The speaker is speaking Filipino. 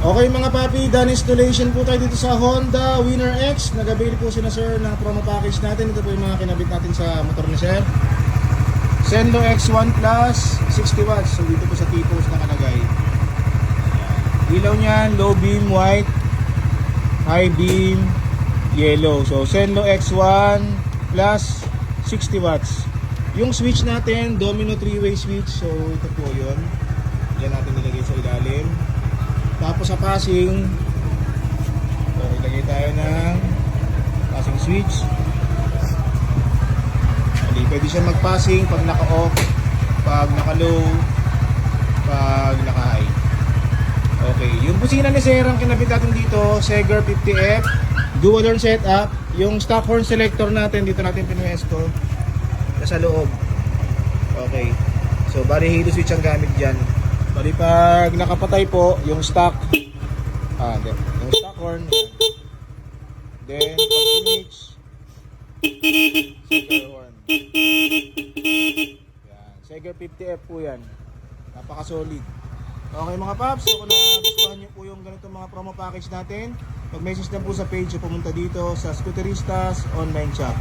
Okay mga papi, done installation po tayo dito sa Honda Winner X. Nag-avail po sila sir ng promo package natin. Ito po yung mga kinabit natin sa motor ni sir. Sendo X1 Plus, 60 watts. So dito po sa T-post nakalagay. Ilaw niyan, low beam white, high beam yellow. So Sendo X1 Plus, 60 watts. Yung switch natin, domino 3-way switch. So ito po yun. Yan natin nilagay sa ilalim. Tapos sa passing, so ilagay tayo ng passing switch. Hindi pwede siya mag-passing pag naka-off, pag naka-low, pag naka-high. Okay, yung busina ni sir ang kinabit natin dito, Seger 50F, dual horn setup. Yung stock horn selector natin, dito natin pinuesto sa loob. Okay, so bali halo switch ang gamit dyan. Bali pag nakapatay po yung stock yung stock horn, then pag switch Seger horn. Yan, Seger 50F po yan. Napaka solid. Okay mga paps, so kung nagustuhan nyo po yung ganito mga promo package natin, mag-message lang po sa page o pumunta dito sa Scooteristas online shop.